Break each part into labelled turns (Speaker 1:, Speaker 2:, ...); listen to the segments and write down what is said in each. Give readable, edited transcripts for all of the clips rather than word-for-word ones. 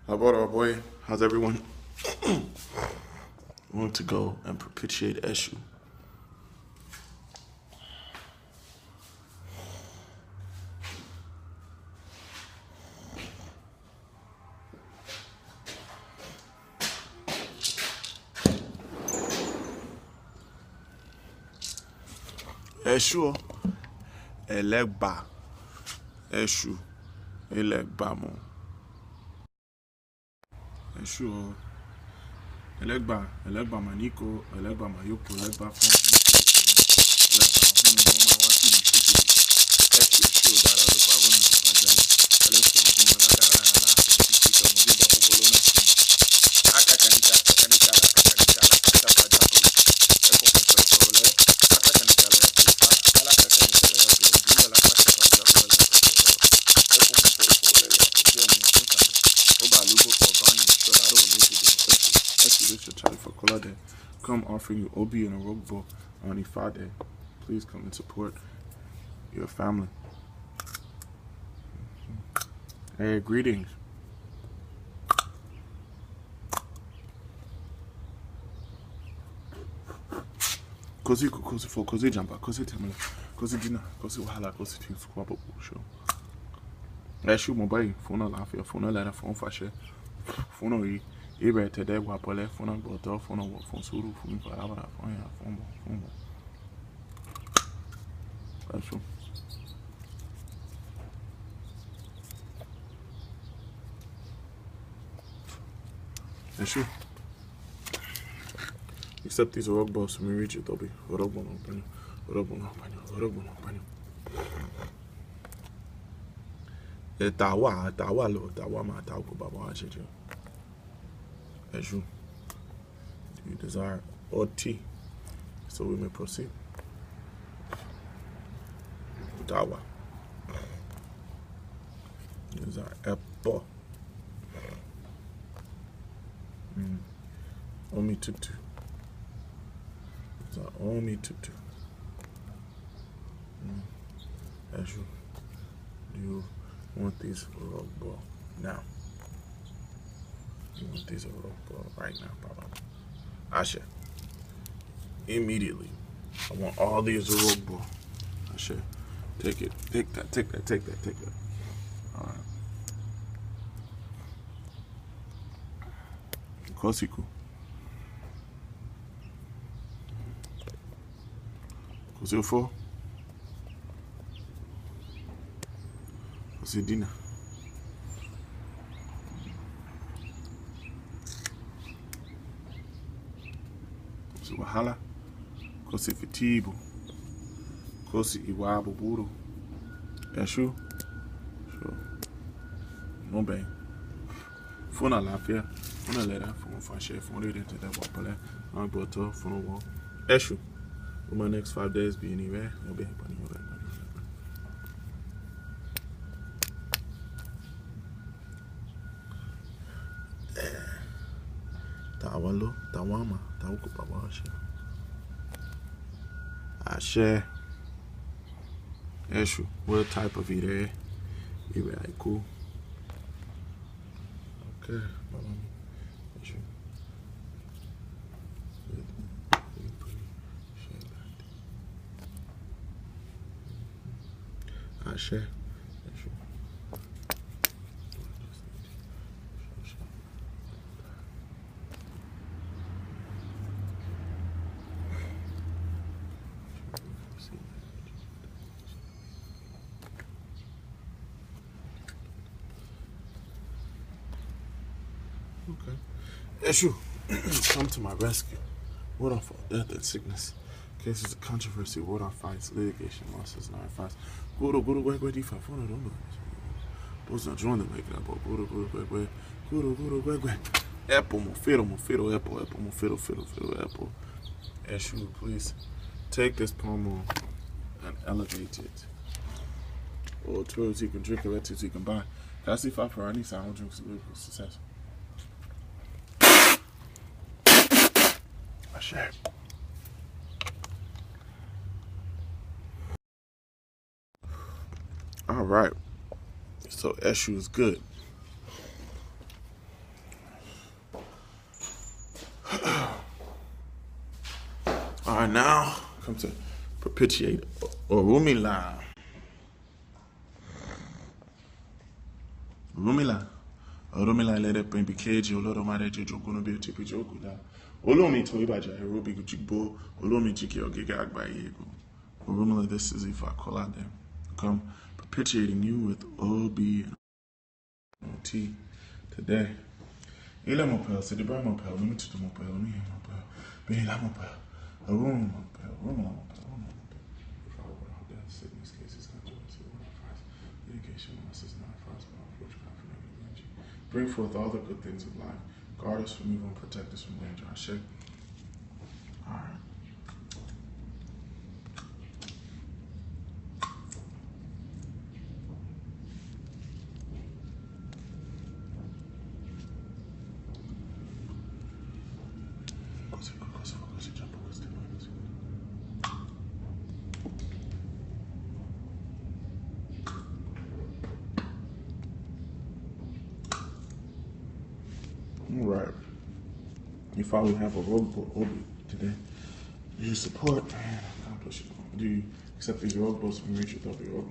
Speaker 1: How about our boy? How's everyone? I want to go and propitiate Eshu. Eshu, Eleegua, Eshu, Eleegua mo. Eshu, Eleegua maniko, Eleegua mayoko, Eleegua fun, Eleegua hunu mo ma wa ti mi tete. Eshu dara lo pa wonu bajale. Eshu mo la dara ala ti to mo bi ba popolo na si. Akakanita la pajapo. Epo professor le. Akakanita la pepa, ala akakanita la pepa, la pasa pajapo la pepa. Epo professor le. Je mo tinka. Oba lugo ko bani shodaro le ti do. This is Ifakolade. Come offering you Obi and a rugbo on Ifakolade. Please come and support your family. Hey, greetings. Kosi for kosi jamba, kosi temele, kosi dina, kosi wahala, kosi things kwabo show. Eshu mobile, phone lafia, phone letter, phone fashe, phone yi. Ibe today wapole phone boto phone wo phone suru phone parabara phone ya phone bo. Eshu. Eshu. Except these rock balls when we reach it, Toby. Orobo no panyo. Tawa ma tauko baba achejo. Eshu. Do you desire or tea? So we may proceed. Dawa. You desire apple. Omi tutu. Omi tutu. Eshu. Do you want these rock ball now? You want these rock ball right now, Papa? Asha. Immediately. I want all these rock ball. Asha. Take it. Take that. Alright. Kosiku. Kosifo. Kosidina. Kosi wahala. Kosi fitibu. Kosi iwabu buru. Eshu. Sure. No bang. Funa lafia. Funa lera. Funa fashe. Funa read into that wapale. I'm brought up. Funa walk. Eshu. Will my next 5 days be anywhere? No bang. Tawalo. Tawama. Tawuku baba ashe. Ashe. Eshu. What type of ire? Oyeku. Okay. Eshu. Ashe. Eshu. Okay. Eshu, come to my rescue. Ward off death and sickness. Cases of controversy, ward off fights, litigation, losses, and fights. Guru, Gwegwe, Difa, Fono, don't know. Those not join the make it up. Guru, Gwegwe. Apple, Mofiro, apple, Mofiro, apple. Eshu, please take this poem and elevate it. Or 12 you can drink it, so you can buy. Can I see 5 for any sound drinks with success? Ashe. All right. So Eshu is good. All right, now come to propitiate Orunmila. Orunmila lede pembi keji oloro mare jogunu bi tipi joguda. Olomi to ibaja erobi jigbo olomi jiki ogega agbaye ego. Orunmila, this is Ifakolade. Come propitiating you with Obi T today. Ila mopel, sedibra mopel, limited to mopel, ni mopel, be la mopel, a room mopel, room mopel, if I were out there, sickness cases, controversy, litigation, losses, non-fries, approach, confident, energy. Bring forth all the good things of life. Guard us from evil and protect us from danger. I shake. All right. All right. You finally have a Obi today. Do you support and accomplish it? Do you accept these rogos from reach without the rogo?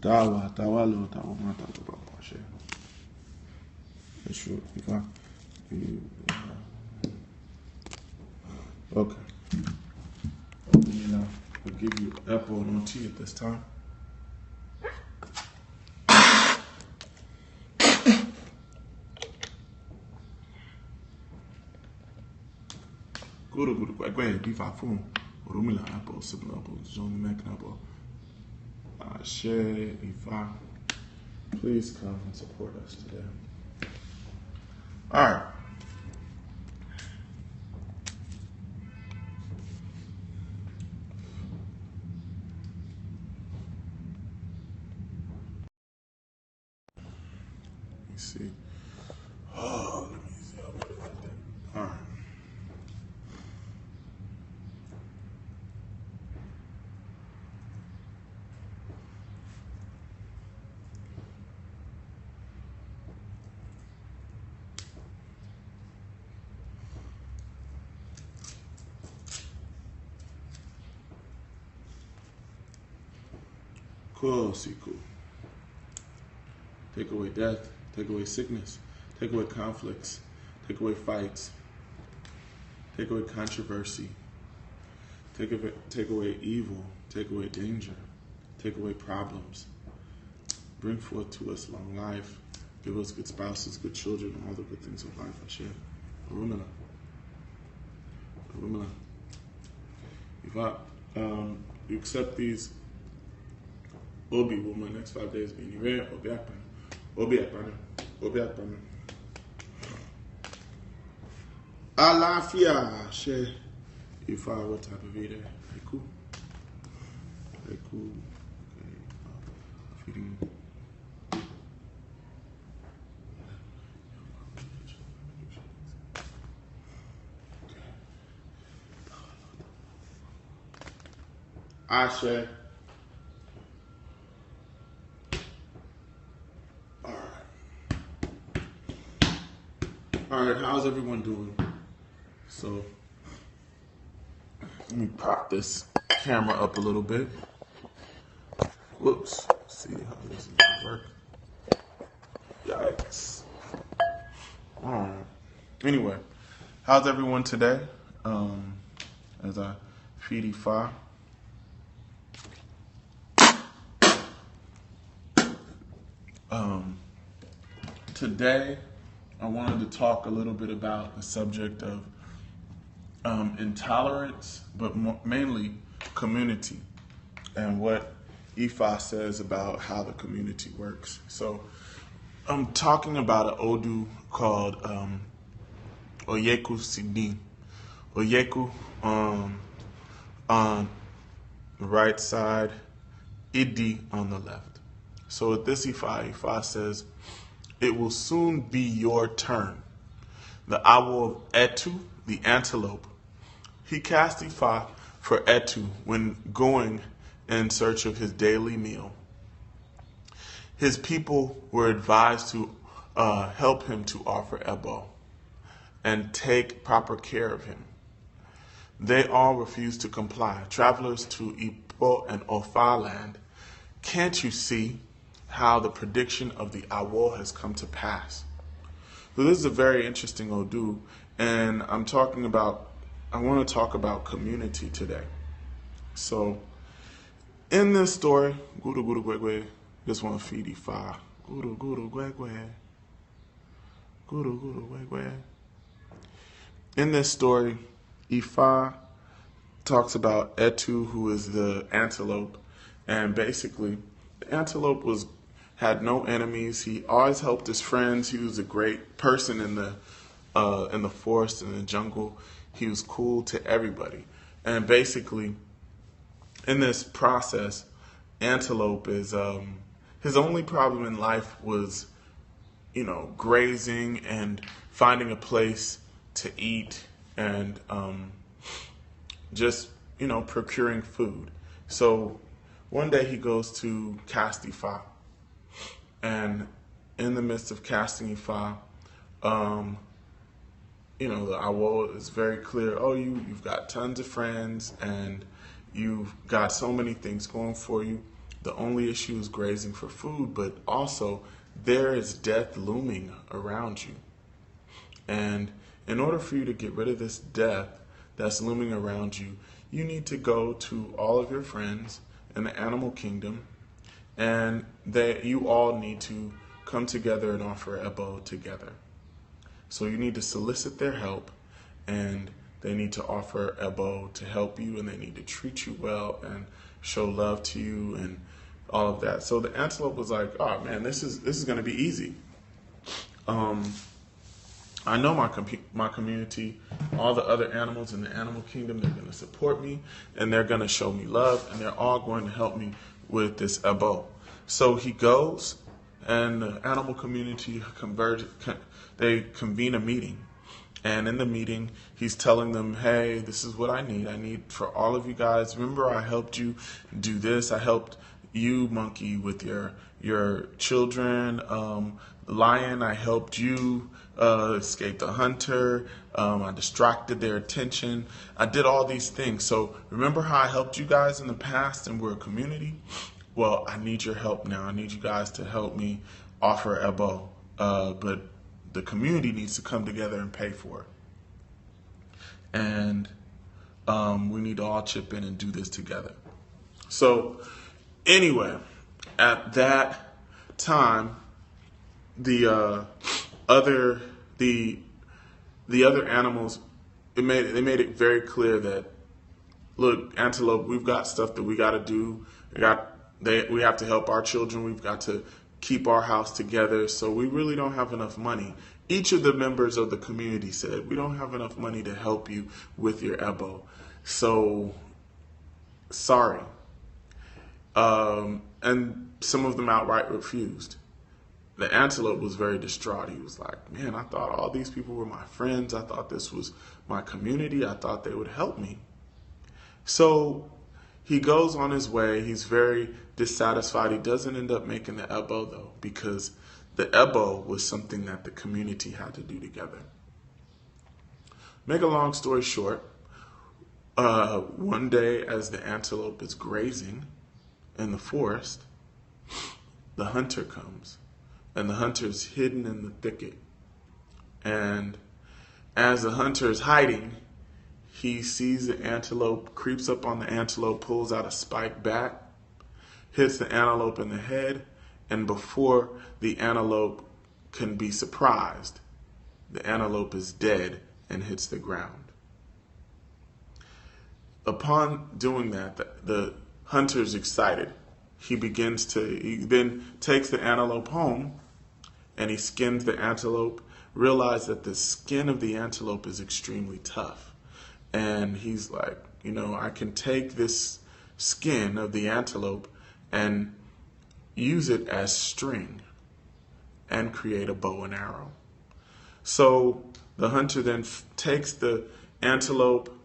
Speaker 1: Dawa lo dawa mata lo ba pashe. Sure. If I okay. You know, I'll give you apple and tea at this time. Go ahead, be far phone. Orunmila apple, simple apple, John Mac apple. Share Ifa. Please come and support us today. All right. Let me see. Oh, let me see. I'll put it right there. All right. Cool. Take away death, take away sickness, take away conflicts, take away fights, take away controversy, take away evil, take away danger, take away problems. Bring forth to us long life, give us good spouses, good children, and all the good things of life. I share. Orunmila. If you accept these Obi will my next 5 days be anywhere, Obi Akpana. Alafia, share. If I what type of eater? Oyeku. Okay. Feeding. Ashe. All right, how's everyone doing? So, let me prop this camera up a little bit. Whoops. Let's see how this is gonna work. Yikes. All right. Anyway, how's everyone today? As I feed Ifa. Today, I wanted to talk a little bit about the subject of intolerance, but mainly community, and what Ifa says about how the community works. So I'm talking about an Odu called Oyeku sidin. Oyeku on the right side, Idi on the left. So with this Ifa says, it will soon be your turn. The owl of Etu, the antelope, he cast Ifa for Etu when going in search of his daily meal. His people were advised to help him to offer ebo and take proper care of him. They all refused to comply. Travelers to Ipo and Ofa land, can't you see how the prediction of the Awo has come to pass? So this is a very interesting Odu, and I want to talk about community today. So in this story, Guru Guru Gwegwe, this one feed Ifa. Guru Guru Gwegwe. Guru Guru Gwegwe. In this story, Ifa talks about Etu, who is the antelope, and basically the antelope had no enemies. He always helped his friends. He was a great person in the forest, in the jungle. He was cool to everybody. And basically, in this process, antelope is his only problem in life was, grazing and finding a place to eat and just procuring food. So one day he goes to cast Ifa. And in the midst of casting Ifa, the Awo is very clear. Oh, you've got tons of friends and you've got so many things going for you. The only issue is grazing for food, but also there is death looming around you. And in order for you to get rid of this death that's looming around you, you need to go to all of your friends in the animal kingdom, and you all need to come together and offer ebo together. So you need to solicit their help, and they need to offer ebo to help you, and they need to treat you well and show love to you and all of that. So the antelope was like, oh man, this is going to be easy. I know my community, all the other animals in the animal kingdom, they're going to support me and they're going to show me love and they're all going to help me with this ebo. So he goes and the animal community they convene a meeting. And in the meeting, he's telling them, hey, this is what I need. I need for all of you guys. Remember, I helped you do this. I helped you, monkey, with your children. Lion, I helped you escape the hunter. I distracted their attention. I did all these things. So remember how I helped you guys in the past and we're a community? Well, I need your help now. I need you guys to help me offer ebo. But the community needs to come together and pay for it. And we need to all chip in and do this together. So anyway, at that time, the other animals, they made it very clear that, look, antelope, we've got stuff that we got to do. We have to help our children. We've got to keep our house together. So we really don't have enough money. Each of the members of the community said, we don't have enough money to help you with your ebo. So sorry. And some of them outright refused. The antelope was very distraught. He was like, man, I thought all these people were my friends. I thought this was my community. I thought they would help me. So he goes on his way. He's very dissatisfied. He doesn't end up making the ebo, though, because the ebo was something that the community had to do together. Make a long story short, one day as the antelope is grazing in the forest, the hunter comes. And the hunter is hidden in the thicket. And as the hunter is hiding, he sees the antelope, creeps up on the antelope, pulls out a spiked bat, hits the antelope in the head, and before the antelope can be surprised, the antelope is dead and hits the ground. Upon doing that, the hunter is excited. He then takes the antelope home, and he skins the antelope, realized that the skin of the antelope is extremely tough. And he's like, I can take this skin of the antelope and use it as string and create a bow and arrow. So the hunter then takes the antelope,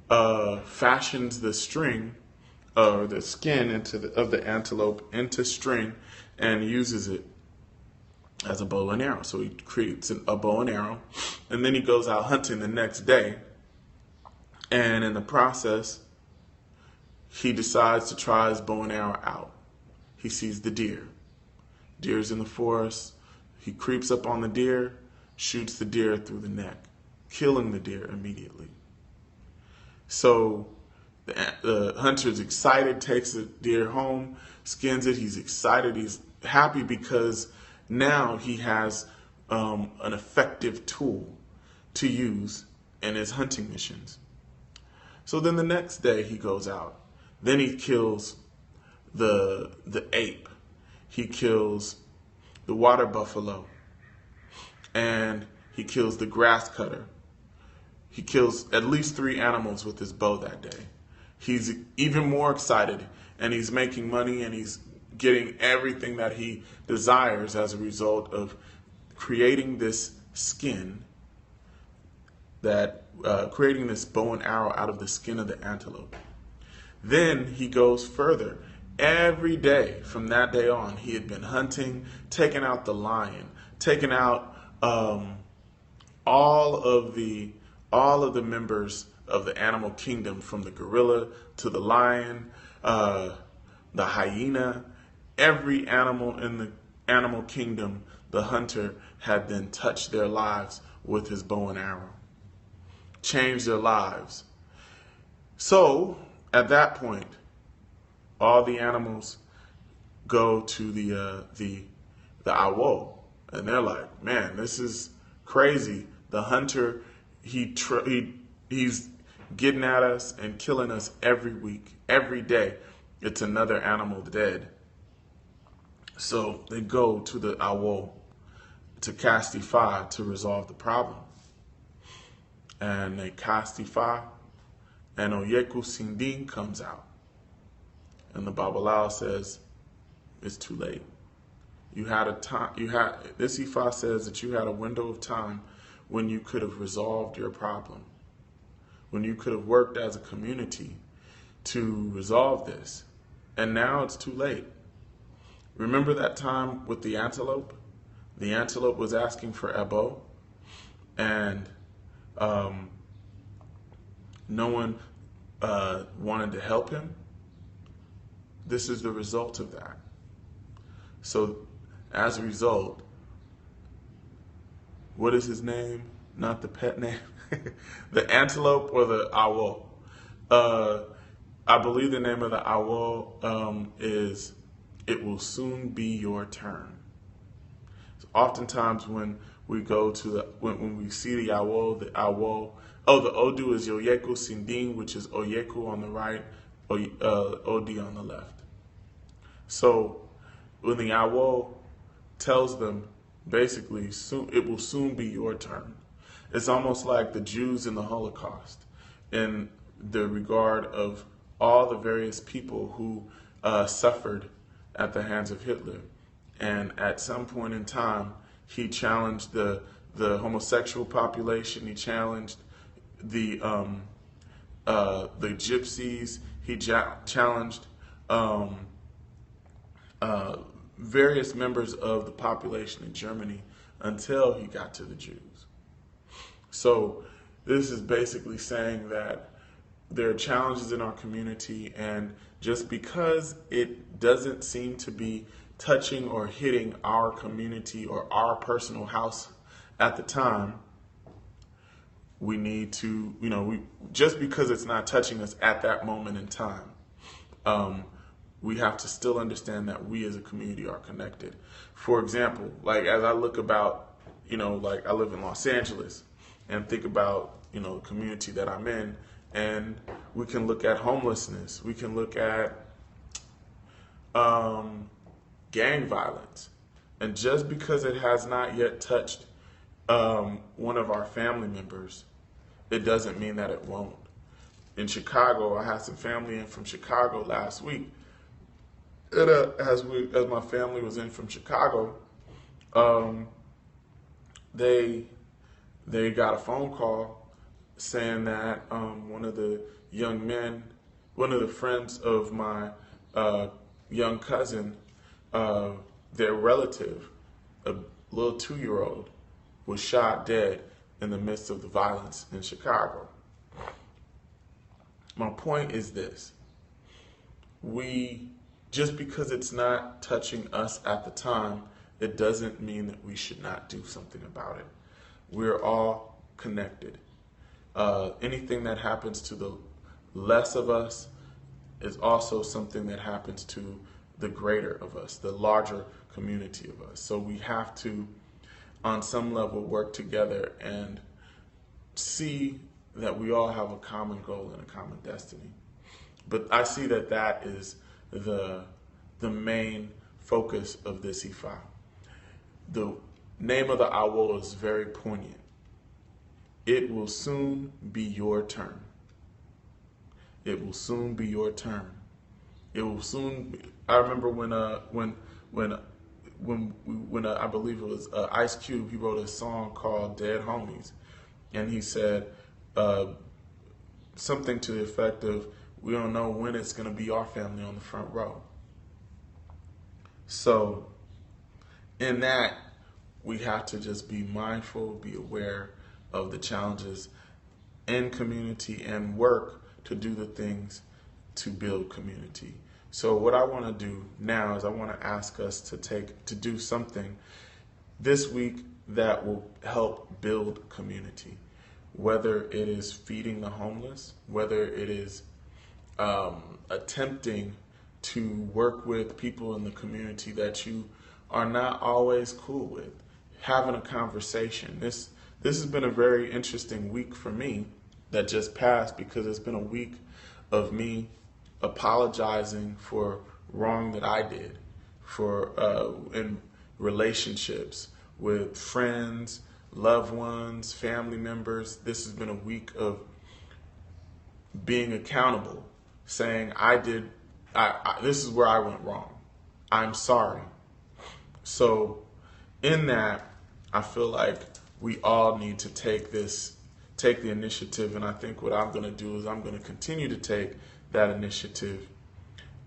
Speaker 1: fashions the string, or the skin of the antelope into string and uses it as a bow and arrow. So he creates a bow and arrow, and then he goes out hunting the next day. And in the process, he decides to try his bow and arrow out. He sees the deer. Deer's in the forest. He creeps up on the deer, shoots the deer through the neck, killing the deer immediately. So the hunter's excited, takes the deer home, skins it. He's excited. He's happy because now he has an effective tool to use in his hunting missions. So then the next day he goes out. Then he kills the ape. He kills the water buffalo. And he kills the grass cutter. He kills at least 3 animals with his bow that day. He's even more excited, and he's making money, and he's getting everything that he desires as a result of creating this skin, creating this bow and arrow out of the skin of the antelope. Then he goes further. Every day from that day on, he had been hunting, taking out the lion, taking out all of the members of the animal kingdom, from the gorilla to the lion, the hyena. Every animal in the animal kingdom, the hunter had then touched their lives with his bow and arrow, changed their lives. So at that point, all the animals go to the awo, and they're like, "Man, this is crazy. The hunter, he's getting at us and killing us every week, every day. It's another animal dead." So they go to the awo, to cast Ifa, to resolve the problem. And they cast Ifa, and Oyeku sidin comes out. And the Babalawo says, it's too late. You had a time. This Ifa says that you had a window of time when you could have resolved your problem, when you could have worked as a community to resolve this, and now it's too late. Remember that time with the antelope? The antelope was asking for ebo, and no one wanted to help him. This is the result of that. So as a result, what is his name? Not the pet name. The antelope or the awo? I believe the name of the awo is "It Will Soon Be Your Turn." So oftentimes when we go to when we see the awo, the odu is Oyeku sidin, which is Oyeku on the right, Odi on the left. So when the awo tells them, basically, it will soon be your turn. It's almost like the Jews in the Holocaust, in the regard of all the various people who suffered at the hands of Hitler. And at some point in time, he challenged the homosexual population. He challenged the gypsies. He challenged various members of the population in Germany until he got to the Jews. So this is basically saying that there are challenges in our community, and just because it doesn't seem to be touching or hitting our community or our personal house at the time, we need to, just because it's not touching us at that moment in time, we have to still understand that we as a community are connected. For example, like as I look about, like I live in Los Angeles and think about, the community that I'm in, and we can look at homelessness. We can look at gang violence. And just because it has not yet touched one of our family members, it doesn't mean that it won't. In Chicago, I had some family in from Chicago last week. And, as my family was in from Chicago, they got a phone call saying that one of the friends of my young cousin, their relative, little 2-year-old was shot dead in the midst of the violence in Chicago. My point is this. Just because it's not touching us at the time, it doesn't mean that we should not do something about it. We're all connected. Anything that happens to the less of us is also something that happens to the greater of us, the larger community of us. So we have to, on some level, work together and see that we all have a common goal and a common destiny. But I see that that is the main focus of this IFA. The name of the Awo is very poignant. It will soon be your turn. It will soon be your turn. It will soon be. I remember when I believe it was Ice Cube, he wrote a song called Dead Homies. And he said something to the effect of, we don't know when it's going to be our family on the front row. So in that, we have to just be mindful, be aware of the challenges in community and work to do the things to build community. So what I want to do now is I want to ask us to do something this week that will help build community. Whether it is feeding the homeless, whether it is attempting to work with people in the community that you are not always cool with, having a conversation. This has been a very interesting week for me that just passed, because it's been a week of me apologizing for wrong that I did in relationships with friends, loved ones, family members. This has been a week of being accountable, saying this is where I went wrong. I'm sorry. So in that, I feel like we all need to take the initiative, and I think what I'm going to do is I'm going to continue to take that initiative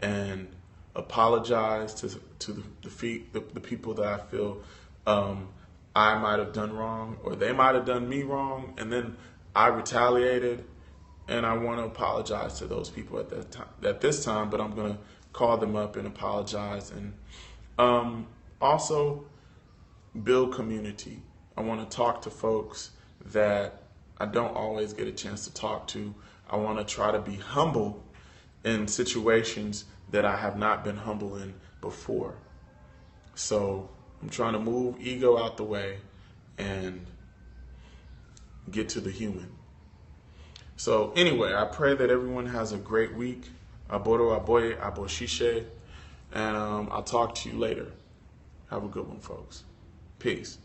Speaker 1: and apologize to the people that I feel I might have done wrong, or they might have done me wrong, and then I retaliated, and I want to apologize to those people at this time, but I'm going to call them up and apologize, and also build community. I want to talk to folks that I don't always get a chance to talk to. I want to try to be humble in situations that I have not been humble in before. So I'm trying to move ego out the way and get to the human. So anyway, I pray that everyone has a great week. Aboro aboye aboshishe. And I'll talk to you later. Have a good one, folks. Peace.